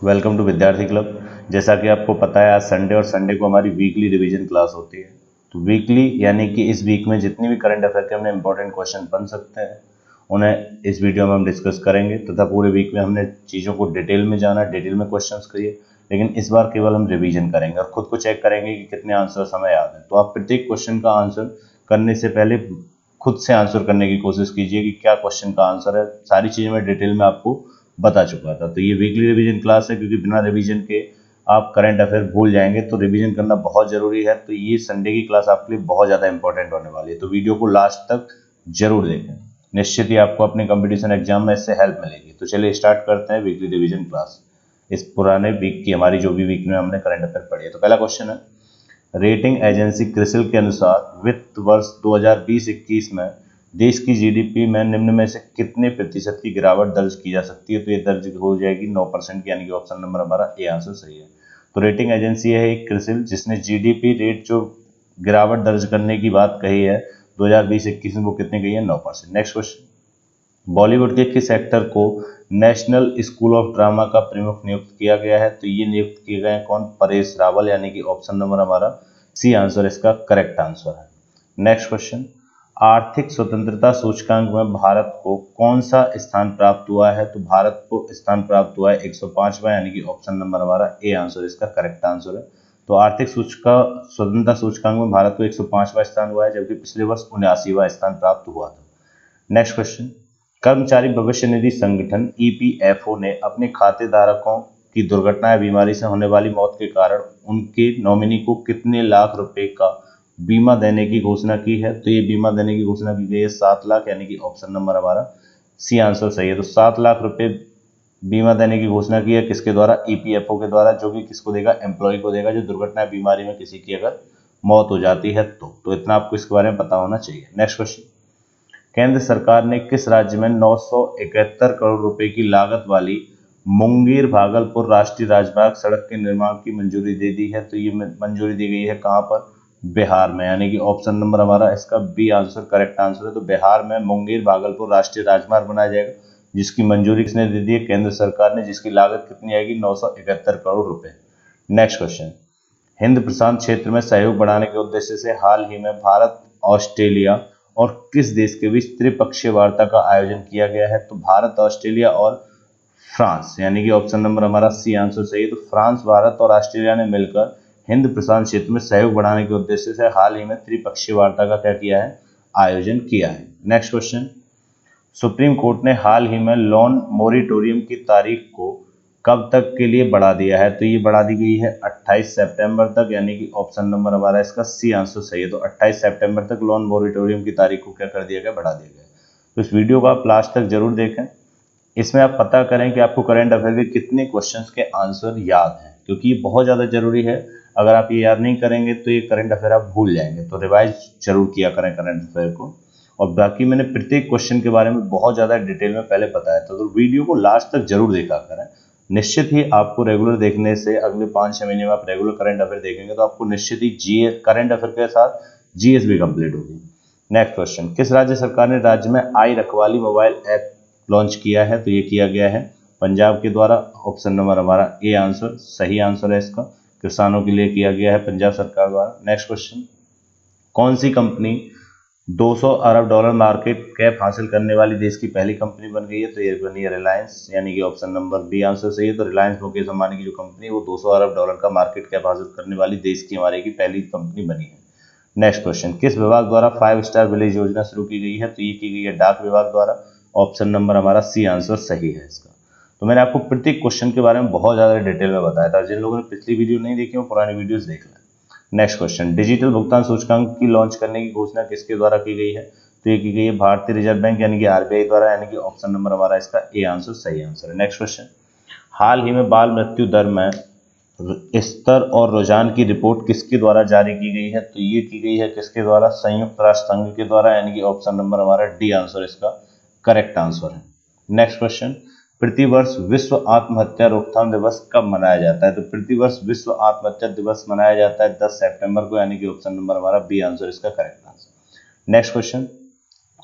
Welcome to विद्यार्थी club. जैसा कि आपको पता है आज संडे और संडे को हमारी वीकली रिवीजन क्लास होती है। तो वीकली यानी कि इस वीक में जितनी भी करंट अफेयर के हमने इंपॉर्टेंट क्वेश्चन बन सकते हैं उन्हें इस वीडियो में हम डिस्कस करेंगे तथा पूरे वीक में हमने चीज़ों को डिटेल में जाना, डिटेल में क्वेश्चंस करिए, लेकिन इस बार केवल हम रिवीजन करेंगे और खुद को चेक करेंगे कि कितने आंसर्स हमें याद हैं। तो आप प्रत्येक क्वेश्चन का आंसर करने से पहले खुद से आंसर करने की कोशिश कीजिए कि क्या क्वेश्चन का आंसर है। सारी चीज़ें मैं डिटेल में आपको बता चुका था। तो ये वीकली रिवीजन क्लास है क्योंकि बिना रिवीजन के आप करंट अफेयर भूल जाएंगे, तो रिवीजन करना बहुत जरूरी है। तो ये संडे की क्लास आपके लिए बहुत ज़्यादा इंपॉर्टेंट होने वाली है, तो वीडियो को लास्ट तक जरूर देखें। निश्चित ही आपको अपने कंपटीशन एग्जाम में इससे हेल्प मिलेगी। तो चलिए स्टार्ट करते हैं वीकली रिवीजन क्लास। इस पुराने वीक की हमारी जो भी वीक में हमने करंट अफेयर पढ़ी है। तो पहला क्वेश्चन है, रेटिंग एजेंसी क्रिसिल के अनुसार वित्त वर्ष 2020-21 में देश की जीडीपी में निम्न में से कितने प्रतिशत की गिरावट दर्ज की जा सकती है? तो ये दर्ज हो जाएगी 9%, यानी कि ऑप्शन नंबर हमारा ए आंसर सही है। तो रेटिंग एजेंसी है एक क्रिसिल, जिसने जीडीपी रेट जो गिरावट दर्ज करने की बात कही है 2020-21 में, वो कितने कही है? 9%। नेक्स्ट क्वेश्चन, बॉलीवुड के किस एक्टर को नेशनल स्कूल ऑफ ड्रामा का प्रमुख नियुक्त किया गया है? तो ये नियुक्त किए गए हैं कौन? परेश रावल, यानी कि ऑप्शन नंबर हमारा सी आंसर इसका करेक्ट आंसर है। नेक्स्ट क्वेश्चन, आर्थिक स्वतंत्रता सूचकांक में भारत को कौन सा स्थान प्राप्त हुआ है? तो भारत को स्थान प्राप्त हुआ है 105वां, यानी कि ऑप्शन नंबर हमारा ए आंसर इसका करेक्ट आंसर है। तो आर्थिक स्वतंत्रता सूचकांक में भारत को 105वां स्थान हुआ है, जबकि पिछले वर्ष 79वां स्थान प्राप्त हुआ था। नेक्स्ट क्वेश्चन, कर्मचारी भविष्य निधि संगठन ईपीएफओ ने अपने खातेधारकों की दुर्घटना या बीमारी से होने वाली मौत के कारण उनके नॉमिनी को कितने लाख रुपए का बीमा देने की घोषणा की है? तो ये बीमा देने की घोषणा की गई है 7 लाख, यानी कि ऑप्शन नंबर हमारा सी आंसर सही है। तो 7 लाख रुपए बीमा देने की घोषणा की है किसके द्वारा? ईपीएफओ के द्वारा, जो कि किसको देगा? एम्प्लॉय को देगा, जो दुर्घटना या बीमारी में किसी की अगर मौत हो जाती है तो इतना आपको इसके बारे में पता होना चाहिए। नेक्स्ट क्वेश्चन, केंद्र सरकार ने किस राज्य में 971 करोड़ रुपए की लागत वाली मुंगेर भागलपुर राष्ट्रीय राजमार्ग सड़क के निर्माण की मंजूरी दे दी है? तो ये मंजूरी दी गई है कहां पर? बिहार में, यानी कि ऑप्शन नंबर हमारा इसका बी आंसर करेक्ट आंसर है। तो बिहार में मुंगेर भागलपुर राष्ट्रीय राजमार्ग बनाया जाएगा, जिसकी मंजूरी किसने दे दी है? केंद्र सरकार ने, जिसकी लागत कितनी आएगी? 971 करोड़ रुपए। नेक्स्ट क्वेश्चन, हिंद प्रशांत क्षेत्र में सहयोग बढ़ाने के उद्देश्य से हाल ही में भारत, ऑस्ट्रेलिया और किस देश के बीच त्रिपक्षीय वार्ता का आयोजन किया गया है? तो भारत, ऑस्ट्रेलिया और फ्रांस, यानी कि ऑप्शन नंबर हमारा सी आंसर सही है। तो फ्रांस, भारत और ऑस्ट्रेलिया ने मिलकर हिंद प्रशांत क्षेत्र में सहयोग बढ़ाने के उद्देश्य से हाल ही में त्रिपक्षीय वार्ता का क्या किया है? आयोजन किया है। नेक्स्ट क्वेश्चन, सुप्रीम कोर्ट ने हाल ही में लोन मोरिटोरियम की तारीख को कब तक के लिए बढ़ा दिया है? तो ये बढ़ा दी गई है 28 सितंबर तक, यानी कि ऑप्शन नंबर हमारा इसका सी आंसर सही है। तो 28 सितंबर तक लोन मोरिटोरियम की तारीख को क्या कर दिया गया? बढ़ा दिया गया। तो इस वीडियो को आप लास्ट तक जरूर देखें। इसमें आप पता करें कि आपको करंट अफेयर के कितने क्वेश्चंस के आंसर याद हैं, क्योंकि ये बहुत ज़्यादा जरूरी है। अगर आप ये याद नहीं करेंगे तो ये करंट अफेयर आप भूल जाएंगे। तो रिवाइज जरूर किया करें करंट अफेयर को। और बाकी मैंने प्रत्येक क्वेश्चन के बारे में बहुत ज़्यादा डिटेल में पहले बताया था, तो वीडियो को लास्ट तक जरूर देखा करें। निश्चित ही आपको रेगुलर देखने से अगले 5-6 महीने में आप रेगुलर करंट अफेयर देखेंगे तो आपको निश्चित ही जीए करंट अफेयर के साथ जीएस भी कंप्लीट होगी। नेक्स्ट क्वेश्चन, किस राज्य सरकार ने राज्य में आई रखवाली मोबाइल ऐप लॉन्च किया है? तो ये किया गया है पंजाब के द्वारा। ऑप्शन नंबर हमारा ए आंसर सही आंसर है इसका, किसानों के लिए किया गया है पंजाब सरकार द्वारा। नेक्स्ट क्वेश्चन, कौन सी कंपनी 200 अरब डॉलर मार्केट कैप हासिल करने वाली देश की पहली कंपनी बन गई है? तो ये बनी है रिलायंस, यानी कि ऑप्शन नंबर बी आंसर सही है। तो रिलायंस मुकेश अंबानी की जो कंपनी है वो 200 अरब डॉलर का मार्केट कैप हासिल करने वाली देश की हमारे की पहली कंपनी बनी है। नेक्स्ट क्वेश्चन, किस विभाग द्वारा 5 स्टार विलेज योजना शुरू की गई है? तो ये की गई है डाक विभाग द्वारा। ऑप्शन नंबर हमारा सी आंसर सही है इसका। तो मैंने आपको प्रत्येक क्वेश्चन के बारे में बहुत ज्यादा डिटेल में बताया था। जिन लोगों ने पिछली वीडियो नहीं देखी वो पुरानी वीडियोस देख लें। नेक्स्ट क्वेश्चन, डिजिटल भुगतान सूचकांक की लॉन्च करने की घोषणा किसके द्वारा की गई है? तो ये की गई है भारतीय रिजर्व बैंक, यानी कि आरबीआई द्वारा, यानी कि ऑप्शन नंबर हमारा इसका ए आंसर सही आंसर है। नेक्स्ट क्वेश्चन, हाल ही में बाल मृत्यु दर में स्तर और रुझान की रिपोर्ट किसके द्वारा जारी की गई है? तो ये की गई है किसके द्वारा? संयुक्त राष्ट्र संघ के द्वारा, यानी कि ऑप्शन नंबर हमारा डी आंसर इसका करेक्ट आंसर है। नेक्स्ट क्वेश्चन, प्रतिवर्ष विश्व आत्महत्या रोकथाम दिवस कब मनाया जाता है? तो प्रतिवर्ष विश्व आत्महत्या दिवस मनाया जाता है 10 सितंबर को, यानी कि ऑप्शन नंबर हमारा बी आंसर इसका करेक्ट आंसर। नेक्स्ट क्वेश्चन,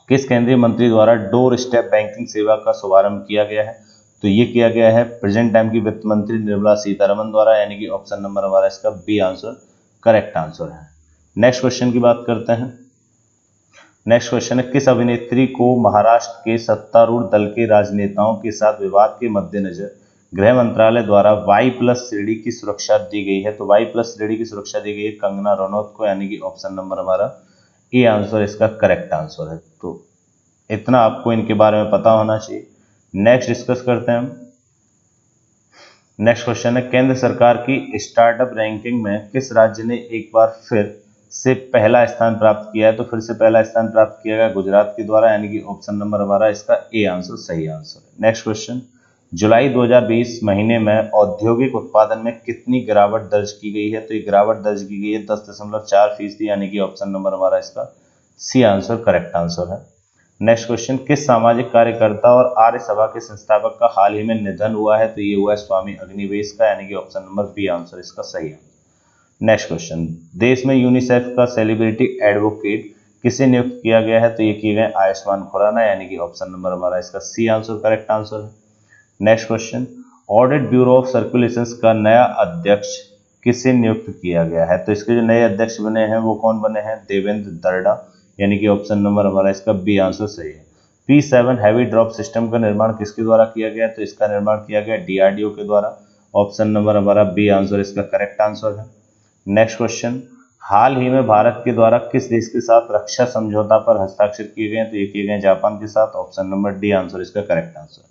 किस केंद्रीय मंत्री द्वारा डोर स्टेप बैंकिंग सेवा का शुभारंभ किया गया है? तो ये किया गया है प्रेजेंट टाइम की वित्त मंत्री निर्मला सीतारमन द्वारा, यानी कि ऑप्शन नंबर हमारा इसका बी आंसर करेक्ट आंसर है। नेक्स्ट क्वेश्चन की बात करते हैं। नेक्स्ट क्वेश्चन है, किस अभिनेत्री को महाराष्ट्र के सत्तारूढ़ दल के राजनेताओं के साथ विवाद के मद्देनजर गृह मंत्रालय द्वारा Y+ श्रेणी की सुरक्षा दी गई है? तो Y+ श्रेणी की सुरक्षा दी गई है कंगना रनौत को, यानी कि ऑप्शन नंबर हमारा ए आंसर इसका करेक्ट आंसर है। तो इतना आपको इनके बारे में पता होना चाहिए। नेक्स्ट डिस्कस करते हैं हम। नेक्स्ट क्वेश्चन है, केंद्र सरकार की स्टार्टअप रैंकिंग में किस राज्य ने एक बार फिर से पहला स्थान प्राप्त किया है? तो फिर से पहला स्थान प्राप्त किया गया गुजरात के द्वारा, यानी कि ऑप्शन नंबर हमारा इसका ए आंसर सही आंसर है। नेक्स्ट क्वेश्चन, जुलाई 2020 महीने में औद्योगिक उत्पादन में कितनी गिरावट दर्ज की गई है? तो ये गिरावट दर्ज की गई है 10.4%, यानी कि ऑप्शन नंबर हमारा इसका सी आंसर करेक्ट आंसर है। नेक्स्ट क्वेश्चन, किस सामाजिक कार्यकर्ता और आर्य सभा के संस्थापक का हाल ही में निधन हुआ है? तो ये हुआ है स्वामी अग्निवेश का, यानी कि ऑप्शन नंबर बी आंसर इसका सही है। नेक्स्ट क्वेश्चन, देश में यूनिसेफ का सेलिब्रिटी एडवोकेट किसे नियुक्त किया गया है? तो ये किए गए आयुष्मान खुराना, यानी कि ऑप्शन नंबर हमारा इसका सी आंसर करेक्ट आंसर है। Next question, audit bureau of circulation का नया अध्यक्ष किसे नियुक्त किया गया है? तो इसके जो नए अध्यक्ष बने हैं वो कौन बने हैं? देवेंद्र दर्डा, यानी कि ऑप्शन नंबर हमारा इसका बी आंसर सही है। P7 हैवी ड्रॉप सिस्टम का निर्माण किसके द्वारा किया गया? तो इसका निर्माण किया गया DRDO के द्वारा, ऑप्शन नंबर हमारा बी आंसर इसका करेक्ट आंसर है। नेक्स्ट क्वेश्चन, हाल ही में भारत के द्वारा किस देश के साथ रक्षा समझौता पर हस्ताक्षर किए गए? तो ये किए गए जापान के साथ, ऑप्शन नंबर डी आंसर इसका करेक्ट आंसर।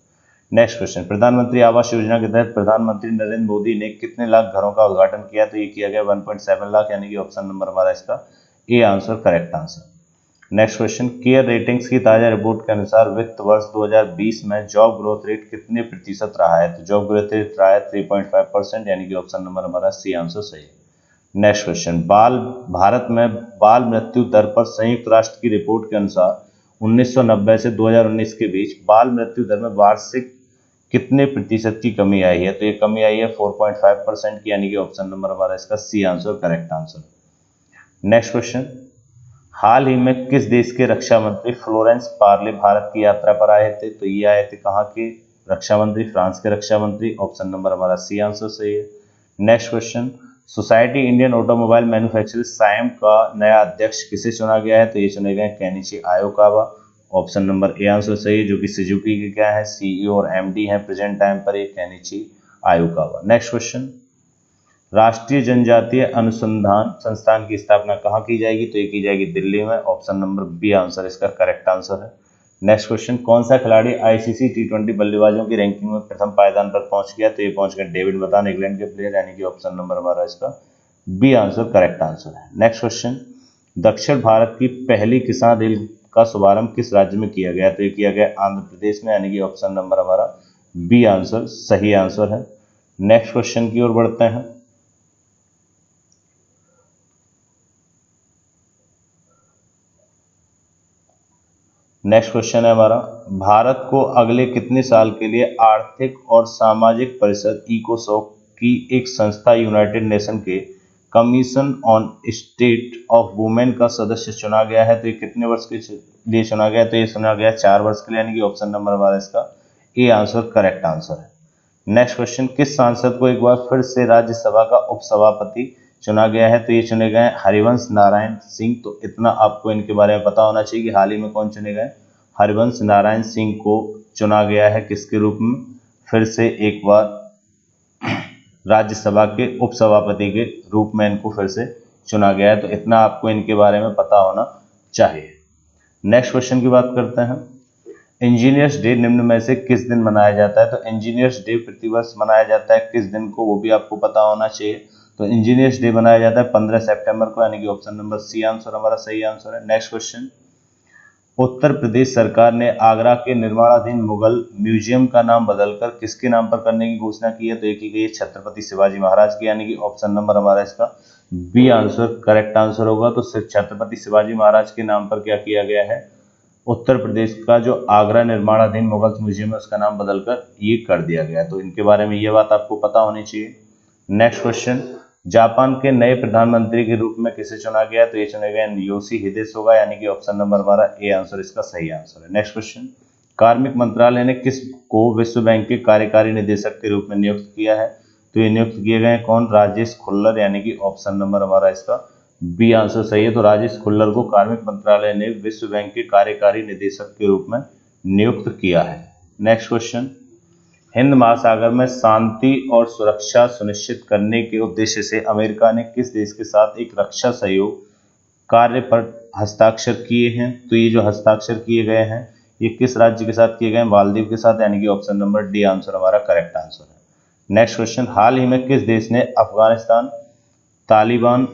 नेक्स्ट क्वेश्चन, प्रधानमंत्री आवास योजना के तहत प्रधानमंत्री नरेंद्र मोदी ने कितने लाख घरों का उद्घाटन किया? तो ये किया गया 1.7 लाख, यानी कि ऑप्शन नंबर हमारा इसका A answer correct answer. Next question, care ratings की ताजा रिपोर्ट के अनुसार वित्त वर्ष 2020 में जॉब ग्रोथ रेट कितने प्रतिशत रहा है? तो जॉब ग्रोथ रेट रहा है 3.5%, यानी कि ऑप्शन नंबर हमारा सी आंसर सही है। नेक्स्ट क्वेश्चन, भारत में बाल मृत्यु दर पर संयुक्त राष्ट्र की रिपोर्ट के अनुसार 1990 से 2019 के बीच बाल मृत्यु दर में वार्षिक कितने प्रतिशत की कमी आई है? तो ये कमी आई है 4.5% की, यानी कि ऑप्शन नंबर हमारा इसका C answer correct answer. Next question, हाल ही में किस देश के रक्षा मंत्री फ्लोरेंस पार्ले भारत की यात्रा पर आए थे? तो ये आए थे कहाँ के रक्षा मंत्री? फ्रांस के रक्षा मंत्री, ऑप्शन नंबर हमारा सी आंसर सही है। Next question, society Indian automobile manufacturers SIAM का नया अध्यक्ष किसे चुना गया है? तो ये चुने गए Kenichi Ayukawa, option number A answer सही है, जो कि सुजुकी के क्या है CEO और MD हैं प्रेजेंट टाइम पर, ये केनिची आयोकावा। नेक्स्ट क्वेश्चन, राष्ट्रीय जनजातीय अनुसंधान संस्थान की स्थापना कहाँ की जाएगी? तो ये की जाएगी दिल्ली में, ऑप्शन नंबर बी आंसर इसका करेक्ट आंसर है। नेक्स्ट क्वेश्चन, कौन सा खिलाड़ी ICC T20 बल्लेबाजों की रैंकिंग में प्रथम पायदान पर पहुंच गया? तो ये पहुंच गए डेविड वतान, इंग्लैंड के प्लेयर, यानी कि ऑप्शन नंबर हमारा इसका बी आंसर करेक्ट आंसर है। नेक्स्ट क्वेश्चन, दक्षिण भारत की पहली किसान रेल का शुभारंभ किस राज्य में किया गया? तो ये किया गया आंध्र प्रदेश में, यानी कि ऑप्शन नंबर हमारा बी आंसर सही आंसर है। नेक्स्ट क्वेश्चन की ओर बढ़ते हैं। नेक्स्ट क्वेश्चन है हमारा, भारत को अगले कितने साल के लिए आर्थिक और सामाजिक परिषद इकोसॉक की एक संस्था यूनाइटेड नेशन के commission on state of women का सदस्य चुना गया है? तो ये कितने वर्ष के लिए चुना गया? तो ये चुना गया 4 वर्ष के लिए, यानी कि ऑप्शन नंबर हमारा इसका ए आंसर करेक्ट आंसर है। नेक्स्ट क्वेश्चन, किस सांसद को एक बार फिर से राज्यसभा का उपसभापति चुना गया है? तो ये चुने गए हरिवंश नारायण सिंह। तो इतना आपको इनके बारे में पता होना चाहिए कि हाल ही में कौन चुने गए? हरिवंश नारायण सिंह को चुना गया है किसके रूप में? फिर से एक बार राज्यसभा के उपसभापति के रूप में इनको फिर से चुना गया है। तो इतना आपको इनके बारे में पता होना चाहिए। नेक्स्ट क्वेश्चन की बात करते हैं। इंजीनियर्स डे निम्न में से किस दिन मनाया जाता है? तो इंजीनियर्स डे प्रतिवर्ष मनाया जाता है किस दिन को, वो भी आपको पता होना चाहिए। तो इंजीनियर्स डे मनाया जाता है 15 सितंबर को, यानी कि ऑप्शन नंबर सी आंसर हमारा सही आंसर है। नेक्स्ट क्वेश्चन, उत्तर प्रदेश सरकार ने आगरा के निर्माणाधीन मुगल म्यूजियम का नाम बदलकर किसके नाम पर करने की घोषणा की है? तो एक की गई छत्रपति शिवाजी महाराज की, यानी कि ऑप्शन नंबर हमारा इसका बी आंसर करेक्ट आंसर होगा। तो छत्रपति शिवाजी महाराज के नाम पर क्या किया गया है? उत्तर प्रदेश का जो आगरा निर्माणाधीन मुगल म्यूजियम है उसका नाम बदलकर ये कर दिया गया। तो इनके बारे में ये बात आपको पता होनी चाहिए। नेक्स्ट क्वेश्चन, जापान के नए प्रधानमंत्री के रूप में किसे चुना गया? तो ये चुने गए योशिहिदे सुगा, यानी कि ऑप्शन नंबर हमारा ए आंसर इसका सही आंसर है। नेक्स्ट क्वेश्चन, कार्मिक मंत्रालय ने किस को विश्व बैंक के कार्यकारी निदेशक के रूप में नियुक्त किया है? तो ये नियुक्त किए गए हैं कौन? राजेश खुल्लर, यानी कि ऑप्शन नंबर हमारा इसका बी आंसर सही है। तो राजेश खुल्लर को कार्मिक मंत्रालय ने विश्व बैंक के कार्यकारी निदेशक के रूप में नियुक्त किया है। नेक्स्ट क्वेश्चन, हिंद महासागर में शांति और सुरक्षा सुनिश्चित करने के उद्देश्य से अमेरिका ने किस देश के साथ एक रक्षा सहयोग कार्य पर हस्ताक्षर किए हैं? तो ये जो हस्ताक्षर किए गए हैं ये किस राज्य के साथ किए गए हैं? मालदीव के साथ, यानी कि ऑप्शन नंबर डी आंसर हमारा करेक्ट आंसर है। नेक्स्ट क्वेश्चन, हाल ही में किस देश ने अफगानिस्तान तालिबान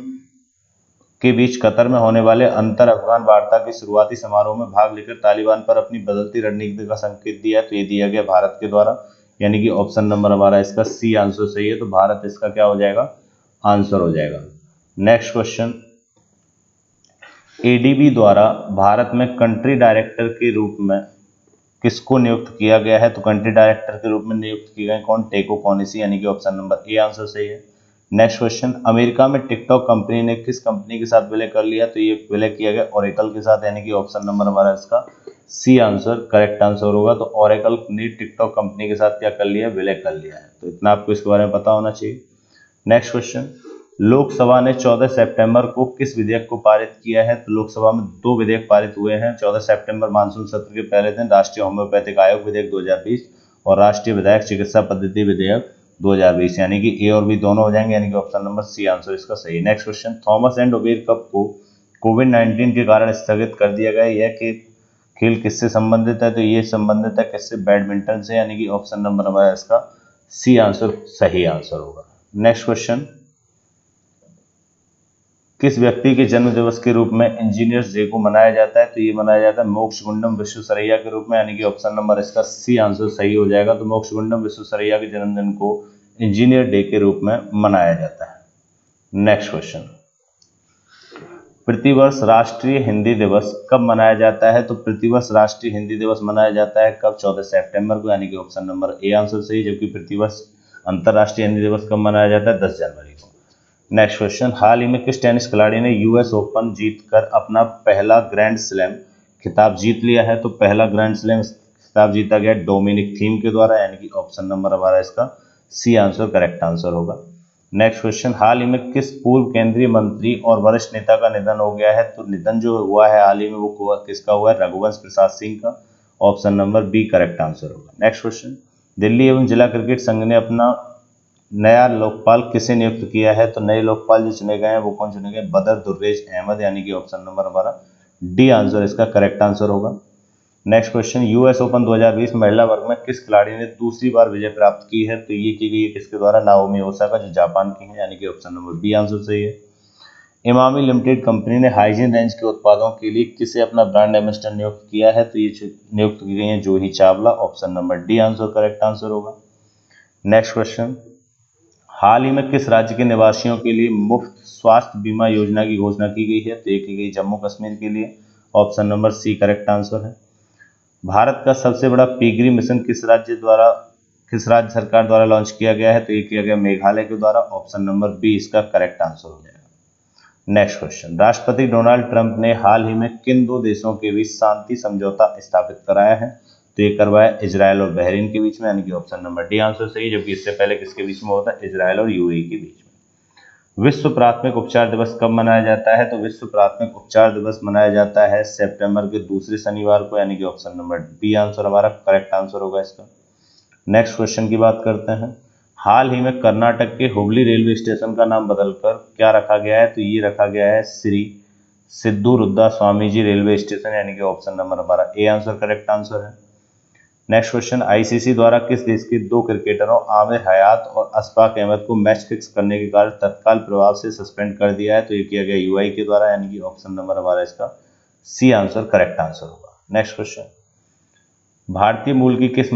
के बीच कतर में होने वाले अंतर अफगान वार्ता के शुरुआती समारोह में भाग लेकर तालिबान पर अपनी बदलती रणनीति का संकेत दिया है? तो ये दिया गया भारत के द्वारा, यानी कि ऑप्शन नंबर हमारा इसका सी आंसर सही है। तो भारत इसका क्या हो जाएगा? आंसर हो जाएगा। नेक्स्ट क्वेश्चन, एडीबी द्वारा भारत में कंट्री डायरेक्टर के रूप में किसको नियुक्त किया गया है? तो कंट्री डायरेक्टर के रूप में नियुक्त किए गए कौन? टेको कोनिसी, यानी कि ऑप्शन नंबर ए आंसर सही है। नेक्स्ट क्वेश्चन, अमेरिका में टिकटॉक कंपनी ने किस कंपनी के साथ विलय कर लिया? तो ये विलय किया गया ओरेकल के साथ, यानी कि ऑप्शन नंबर हमारा इसका सी आंसर करेक्ट आंसर होगा। तो ओरेकल ने टिकटॉक कंपनी के साथ क्या कर लिया? विलय कर लिया है। तो इतना आपको इसके बारे में पता होना चाहिए। नेक्स्ट क्वेश्चन, लोकसभा ने 14 सितंबर को किस विधेयक को पारित किया है? तो लोकसभा में 2 विधेयक पारित हुए हैं 14 सितंबर मानसून सत्र के पहले दिन, राष्ट्रीय होम्योपैथिक आयोग विधेयक 2020 और राष्ट्रीय विधायक चिकित्सा पद्धति विधेयक 2020, यानी कि ए और बी दोनों हो जाएंगे, यानी कि ऑप्शन नंबर सी आंसर इसका सही है। Next question, Thomas and over cup को कोविड-19 के कारण स्थगित कर दिया गया। यह खेल किससे संबंधित है? तो ये संबंधित है किससे? बैडमिंटन से, यानी कि ऑप्शन नंबर हमारा इसका सी आंसर सही आंसर होगा। नेक्स्ट क्वेश्चन, किस व्यक्ति के जन्म दिवस के रूप में इंजीनियर्स डे को मनाया जाता है? तो ये मनाया जाता है मोक्षगुंडम विश्वेश्वरैया के रूप में, यानी कि ऑप्शन नंबर इसका सी आंसर सही हो जाएगा। तो मोक्षगुंडम विश्वेश्वरैया के जन्मदिन को इंजीनियर डे के रूप में मनाया जाता है। नेक्स्ट क्वेश्चन, प्रतिवर्ष राष्ट्रीय हिंदी दिवस कब मनाया जाता है? तो प्रतिवर्ष राष्ट्रीय हिंदी दिवस मनाया जाता है कब? 14 सितंबर को, यानी कि ऑप्शन नंबर ए आंसर सही। जबकि प्रतिवर्ष अंतर्राष्ट्रीय हिंदी दिवस कब मनाया जाता है? 10 जनवरी को। नेक्स्ट क्वेश्चन, हाल ही में किस टेनिस खिलाड़ी ने यूएस ओपन जीतकर अपना पहला ग्रैंड स्लैम खिताब जीत लिया है? तो पहला ग्रैंड स्लैम खिताब जीता गया डोमिनिक थीम के द्वारा, यानी कि ऑप्शन नंबर हमारा इसका सी आंसर करेक्ट आंसर होगा। नेक्स्ट क्वेश्चन, हाल ही में किस पूर्व केंद्रीय मंत्री और वरिष्ठ नेता का निधन हो गया है? तो निधन जो हुआ है हाल ही में वो किसका हुआ है? रघुवंश प्रसाद सिंह का, option number B correct answer होगा। नेक्स्ट क्वेश्चन, दिल्ली एवं जिला क्रिकेट संघ ने अपना नया लोकपाल किसे नियुक्त किया है? तो नए लोकपाल जो चुने गए हैं वो कौन चुने गए? बदर दुर्रेज अहमद, यानी कि ऑप्शन नंबर हमारा डी आंसर इसका करेक्ट आंसर होगा। नेक्स्ट क्वेश्चन, यूएस ओपन 2020 महिला वर्ग में किस खिलाड़ी ने दूसरी बार विजय प्राप्त की है? तो ये की गई है किसके द्वारा? नाओमी ओसाका, जो जापान की है, यानी कि ऑप्शन नंबर बी आंसर सही है। इमामी लिमिटेड कंपनी ने हाइजीन रेंज के उत्पादों के लिए किसे अपना ब्रांड एम्बेसडर नियुक्त किया है? तो ये नियुक्त की गई है Juhi Chawla, option number D answer correct answer होगा। नेक्स्ट क्वेश्चन, हाल ही में किस राज्य के निवासियों के लिए मुफ्त स्वास्थ्य बीमा योजना की घोषणा की गई है? तो ये की गई जम्मू कश्मीर के लिए, option number C correct answer है। भारत का सबसे बड़ा पीगरी मिशन किस राज्य सरकार द्वारा लॉन्च किया गया है? तो ये किया गया मेघालय के द्वारा, ऑप्शन नंबर बी इसका करेक्ट आंसर हो जाएगा। नेक्स्ट क्वेश्चन, राष्ट्रपति डोनाल्ड ट्रंप ने हाल ही में किन 2 देशों के बीच शांति समझौता स्थापित कराया है? तो ये करवाया इजराइल और बहरीन के बीच में, यानी कि ऑप्शन नंबर डी आंसर सही। जबकि इससे पहले किसके बीच में होता है? इजराइल और यूएई के बीच में। विश्व प्राथमिक उपचार दिवस कब मनाया जाता है? तो विश्व प्राथमिक उपचार दिवस मनाया जाता है सितंबर के दूसरे शनिवार को, यानी कि ऑप्शन नंबर बी आंसर हमारा करेक्ट आंसर होगा इसका। नेक्स्ट क्वेश्चन की बात करते हैं, हाल ही में कर्नाटक के हुबली रेलवे स्टेशन का नाम बदलकर क्या रखा गया है? तो ये रखा गया है श्री सिद्धूरुद्धा स्वामी जी रेलवे स्टेशन, यानी कि ऑप्शन नंबर हमारा ए आंसर करेक्ट आंसर है। नेक्स्ट क्वेश्चन, आईसीसी द्वारा किस देश के 2 क्रिकेटरों आमिर हयात और अशफाक अहमद को मैच फिक्स करने के कारण तत्काल प्रभाव से सस्पेंड कर दिया है? तो ये किया गया यूआई के द्वारा, यानी कि ऑप्शन नंबर हमारा इसका सी आंसर करेक्ट आंसर होगा। नेक्स्ट क्वेश्चन, भारतीय मूल की किस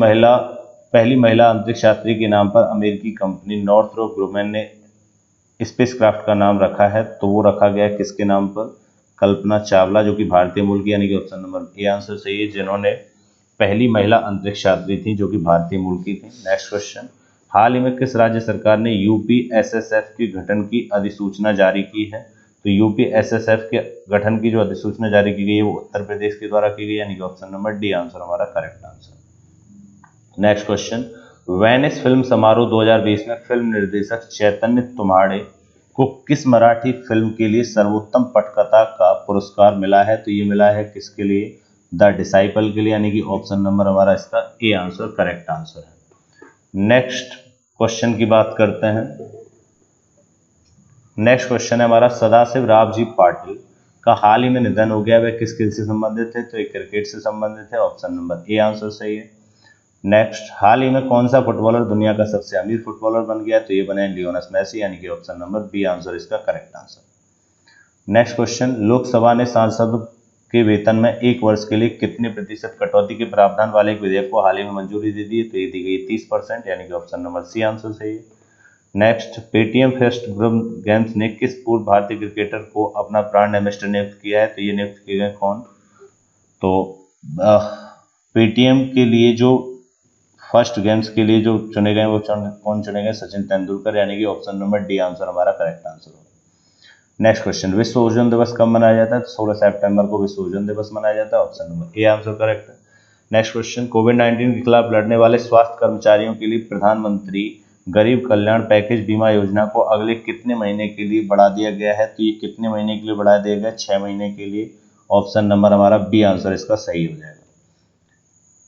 पहली महिला अंतरिक्ष यात्री के नाम पर अमेरिकी कंपनी नॉर्थरोप ग्रुमैन ने स्पेसक्राफ्ट का नाम रखा है? तो वो रखा गया है किसके नाम पर? कल्पना चावला, जो कि भारतीय मूल की, यानी कि ऑप्शन नंबर ए आंसर सही है, जिन्होंने पहली महिला अंतरिक्ष यात्री थी जो कि भारतीय मूल की थी। नेक्स्ट क्वेश्चन, हाल ही में किस राज्य सरकार ने यूपीएसएसएफ के गठन की अधिसूचना जारी की है? तो यूपीएसएसएफ के गठन की जो अधिसूचना जारी की गई है वो उत्तर प्रदेश के द्वारा की गई, यानी कि ऑप्शन नंबर डी आंसर हमारा correct answer. Next question, Venice film समारोह 2020 में फिल्म निर्देशक चैतन्य तुम्हाड़े को किस मराठी फिल्म के लिए सर्वोत्तम पटकथा का पुरस्कार मिला है? तो ये मिला है किसके लिए? द डिसाइपल के लिए, यानी कि ऑप्शन नंबर हमारा इसका ए आंसर करेक्ट आंसर है। नेक्स्ट क्वेश्चन की बात करते हैं। नेक्स्ट क्वेश्चन है हमारा, सदाशिव रावजी पाटिल का हाल ही में निधन हो गया, वह किस खेल से संबंधित थे? तो ये क्रिकेट से संबंधित है, ऑप्शन नंबर ए आंसर सही है। नेक्स्ट, हाल ही में कौन सा फुटबॉलर दुनिया का सबसे अमीर फुटबॉलर बन गया? तो ये बने लियोनेल मेसी, यानी कि ऑप्शन नंबर बी आंसर इसका correct answer. Next question, Lok Sabha ने सांसद के वेतन में 1 वर्ष के लिए कितने प्रतिशत कटौती के प्रावधान वाले एक विधेयक को हाल ही में मंजूरी दे दी है? तो ये दी गई 30%, यानी कि ऑप्शन नंबर सी आंसर सही है। नेक्स्ट, पेटीएम फेस्ट गेम्स ने किस पूर्व भारतीय क्रिकेटर को अपना ब्रांड एम्बेसडर नियुक्त किया है? तो ये नियुक्त किए गए कौन? तो पेटीएम के लिए जो फर्स्ट गेम्स के लिए जो चुने गए वो कौन चुने गए? सचिन तेंदुलकर, यानी कि ऑप्शन नंबर डी आंसर हमारा करेक्ट आंसर होगा। नेक्स्ट क्वेश्चन, विश्व ओजोन दिवस कब मनाया जाता है? 16 सितंबर को विश्व ओजोन दिवस मनाया जाता है, option number A answer correct है। नेक्स्ट क्वेश्चन, कोविड-19 के खिलाफ लड़ने वाले स्वास्थ्य कर्मचारियों के लिए प्रधानमंत्री गरीब कल्याण पैकेज बीमा योजना को अगले कितने महीने के लिए बढ़ा दिया गया है? तो ये कितने महीने के लिए बढ़ा दिया गया? 6 महीने के लिए, ऑप्शन नंबर हमारा बी आंसर इसका सही हो जाएगा।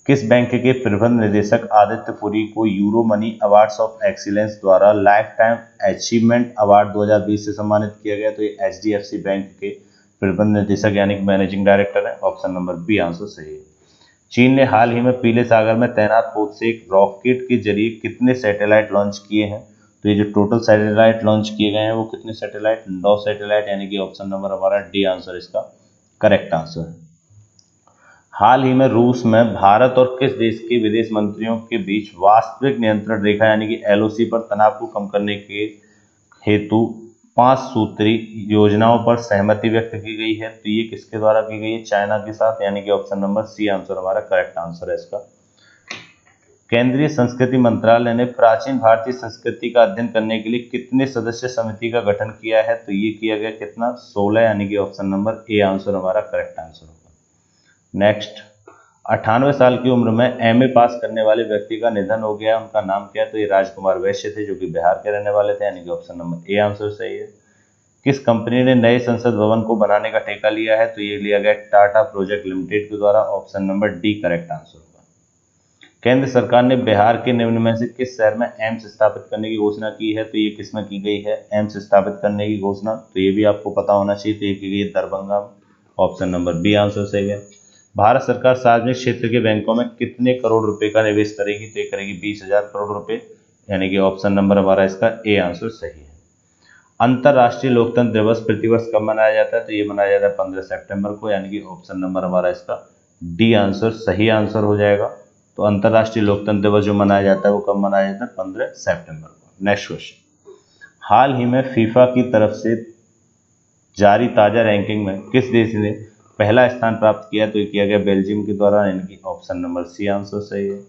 किस बैंक के प्रबंध निदेशक आदित्य पुरी को euro money awards of excellence द्वारा लाइफ टाइम अचीवमेंट अवार्ड 2020 से सम्मानित किया गया? तो ये एचडीएफसी बैंक के प्रबंध निदेशक यानी कि मैनेजिंग डायरेक्टर है, ऑप्शन नंबर बी आंसर सही है। चीन ने हाल ही में पीले सागर में तैनात पोत से एक रॉकेट के जरिए कितने सैटेलाइट लॉन्च किए हैं? तो ये जो टोटल सैटेलाइट लॉन्च किए गए हैं वो कितने सैटेलाइट? 9 सैटेलाइट, यानी कि ऑप्शन नंबर हमारा डी आंसर इसका करेक्ट आंसर है। हाल ही में रूस में भारत और किस देश के विदेश मंत्रियों के बीच वास्तविक नियंत्रण रेखा यानी कि एलओसी पर तनाव को कम करने के हेतु 5 सूत्री योजनाओं पर सहमति व्यक्त की गई है? तो ये किसके द्वारा की गई है? चाइना के साथ, यानी कि ऑप्शन नंबर सी आंसर हमारा करेक्ट आंसर है इसका। केंद्रीय संस्कृति मंत्रालय ने प्राचीन भारतीय संस्कृति का अध्ययन करने के लिए कितने सदस्य समिति का गठन किया है? तो ये किया गया कितना? 16, यानी कि ऑप्शन नंबर ए आंसर हमारा करेक्ट आंसर होगा। नेक्स्ट, 98 साल की उम्र में एमए पास करने वाले व्यक्ति का निधन हो गया, उनका नाम क्या? तो ये राजकुमार वैश्य थे जो कि बिहार के रहने वाले थे, यानी कि ऑप्शन नंबर ए आंसर सही है। किस कंपनी ने नए संसद भवन को बनाने का ठेका लिया है? तो ये लिया गया टाटा प्रोजेक्ट लिमिटेड के द्वारा, option number D correct answer होगा। केंद्र सरकार ने बिहार के निम्न में से किस शहर में एम्स स्थापित करने की घोषणा की है? तो ये किसमें की गई है एम्स स्थापित करने की घोषणा? तो ये भी आपको पता होना चाहिए, तो ये की गई दरभंगा में, ऑप्शन नंबर बी आंसर सही है। भारत सरकार सार्वजनिक क्षेत्र के बैंकों में कितने करोड़ रुपए का निवेश करेगी? तो ये करेगी 20,000 करोड़ रुपए, यानी कि ऑप्शन नंबर हमारा इसका ए आंसर सही है। अंतर्राष्ट्रीय लोकतंत्र दिवस प्रतिवर्ष कब मनाया जाता है? तो ये मनाया जाता है 15 सितंबर को, यानी कि ऑप्शन नंबर हमारा इसका डी आंसर सही आंसर हो जाएगा। तो अंतर्राष्ट्रीय लोकतंत्र दिवस जो मनाया जाता है वो कब मनाया जाता है? 15 सितंबर को। नेक्स्ट क्वेश्चन, हाल ही में फीफा की तरफ से जारी ताजा रैंकिंग में किस देश ने पहला स्थान प्राप्त किया? तो ये किया गया बेल्जियम के द्वारा, यानी कि ऑप्शन नंबर सी आंसर सही है।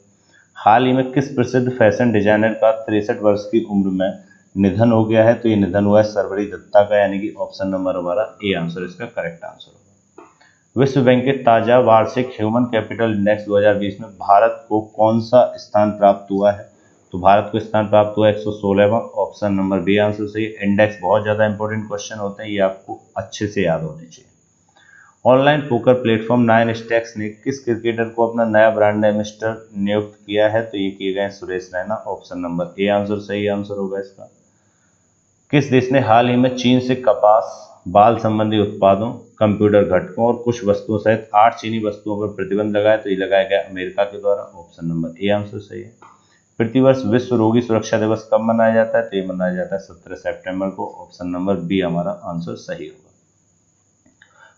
हाल ही में किस प्रसिद्ध फैशन डिजाइनर का 63 वर्ष की उम्र में निधन हो गया है? तो ये निधन हुआ है शर्वरी दत्ता का, यानी कि ऑप्शन नंबर हमारा ए आंसर इसका करेक्ट आंसर होगा। विश्व बैंक के ताजा वार्षिक ह्यूमन कैपिटल इंडेक्स 2020 में भारत को कौन सा स्थान प्राप्त हुआ है? तो भारत को स्थान प्राप्त हुआ 116वां, ऑप्शन नंबर बी आंसर सही है। इंडेक्स बहुत ज्यादा इंपॉर्टेंट क्वेश्चन होते हैं, ये आपको अच्छे से याद होने चाहिए। ऑनलाइन पोकर प्लेटफॉर्म 9 स्टैक्स ने किस क्रिकेटर को अपना नया ब्रांड एम्बेसडर नियुक्त किया है? तो ये किए गए Suresh Raina, option number A answer सही आंसर होगा इसका। किस देश ने हाल ही में चीन से कपास, बाल संबंधी उत्पादों, कंप्यूटर घटकों और कुछ वस्तुओं सहित 8 चीनी वस्तुओं पर प्रतिबंध लगाया? तो ये लगाया गया अमेरिका के द्वारा, ऑप्शन नंबर ए आंसर सही है। प्रतिवर्ष विश्व रोगी सुरक्षा दिवस कब मनाया जाता है? तो ये मनाया जाता है 17 सितंबर को, ऑप्शन नंबर बी हमारा आंसर सही होगा।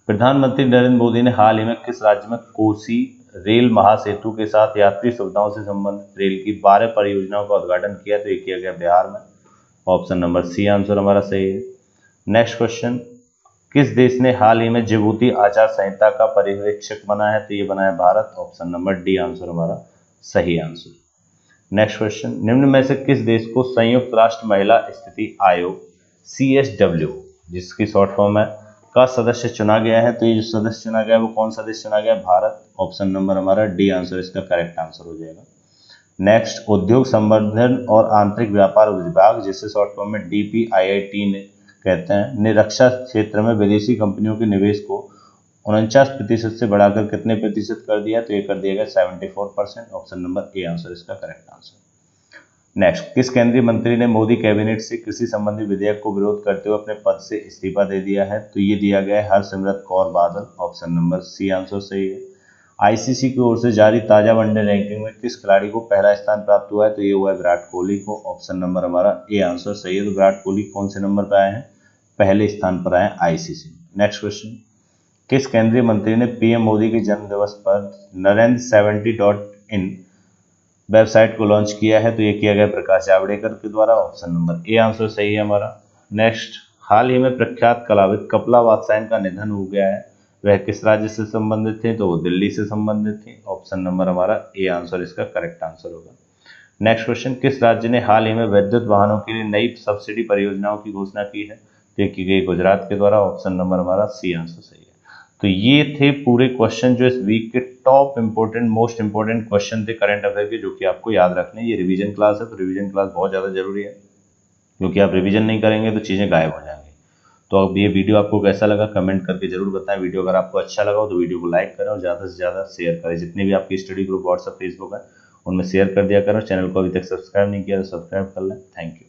प्रधानमंत्री नरेंद्र मोदी ने हाल ही में किस राज्य में कोसी रेल महासेतु के साथ यात्री सुविधाओं से संबंधित रेल की 12 परियोजनाओं का उद्घाटन किया? तो ये किया गया बिहार में, ऑप्शन नंबर सी आंसर हमारा सही है। नेक्स्ट क्वेश्चन, किस देश ने हाल ही में जिबूती आचार संहिता का पर्यवेक्षक बना है? तो ये बना है Bharat, option number D answer हमारा सही आंसर। नेक्स्ट क्वेश्चन, निम्न में से किस देश को संयुक्त राष्ट्र महिला स्थिति आयोग CSW जिसकी शॉर्ट फॉर्म है, का सदस्य चुना गया है। तो ये जो सदस्य चुना गया है वो कौन सदस्य चुना गया है? भारत। ऑप्शन नंबर हमारा डी आंसर इसका करेक्ट आंसर हो जाएगा। नेक्स्ट, उद्योग संवर्धन और आंतरिक व्यापार विभाग, जिसे शॉर्ट फॉर्म में DPIIT ने कहते हैं, ने रक्षा क्षेत्र में विदेशी कंपनियों के निवेश को 49% से बढ़ाकर कितने प्रतिशत कर दिया? तो ये कर दिया गया 74%। ऑप्शन नंबर ए आंसर इसका करेक्ट आंसर। नेक्स्ट, किस केंद्रीय मंत्री ने मोदी कैबिनेट से कृषि संबंधी विधेयक को विरोध करते हुए अपने पद से इस्तीफा दे दिया है? तो ये दिया गया है हरसिमरत कौर बादल। ऑप्शन नंबर सी आंसर सही है। ICC की ओर से जारी ताजा वनडे रैंकिंग में किस खिलाड़ी को पहला स्थान प्राप्त हुआ है? तो ये हुआ है विराट कोहली को। ऑप्शन नंबर हमारा ए आंसर सही है। तो विराट कोहली कौन से नंबर पर आए हैं? पहले स्थान पर आए ICC। नेक्स्ट क्वेश्चन, किस केंद्रीय मंत्री ने PM मोदी के जन्म दिवस पर narendra70.in वेबसाइट को लॉन्च किया है? तो ये किया गया प्रकाश जावड़ेकर के द्वारा। ऑप्शन नंबर ए आंसर सही है हमारा। नेक्स्ट, हाल ही में प्रख्यात कलाविद कपला वात्स्यायन का निधन हो गया है, वह किस राज्य से संबंधित थे? तो वो दिल्ली से संबंधित थे। ऑप्शन नंबर हमारा ए आंसर इसका करेक्ट आंसर होगा। नेक्स्ट क्वेश्चन, किस राज्य ने हाल ही में विद्युत वाहनों के लिए नई सब्सिडी परियोजनाओं की घोषणा की है? तो ये की गई गुजरात के द्वारा। ऑप्शन नंबर हमारा सी आंसर सही है। तो ये थे पूरे क्वेश्चन जो इस वीक के top important most important question थे करंट अफेयर के, जो कि आपको याद रखने। ये रिवीजन क्लास है, तो रिवीजन क्लास बहुत ज़्यादा जरूरी है, क्योंकि आप रिवीजन नहीं करेंगे तो चीज़ें गायब हो जाएंगी। तो अब ये वीडियो आपको कैसा लगा कमेंट करके जरूर बताएं। वीडियो अगर आपको अच्छा लगा हो तो वीडियो को लाइक करें और ज़्यादा से ज़्यादा शेयर करें। जितने भी आपकी स्टडी ग्रुप व्हाट्सएप फेसबुक है उनमें शेयर कर दिया करें। चैनल को अभी तक सब्सक्राइब नहीं किया तो सब्सक्राइब कर लें। Thank you.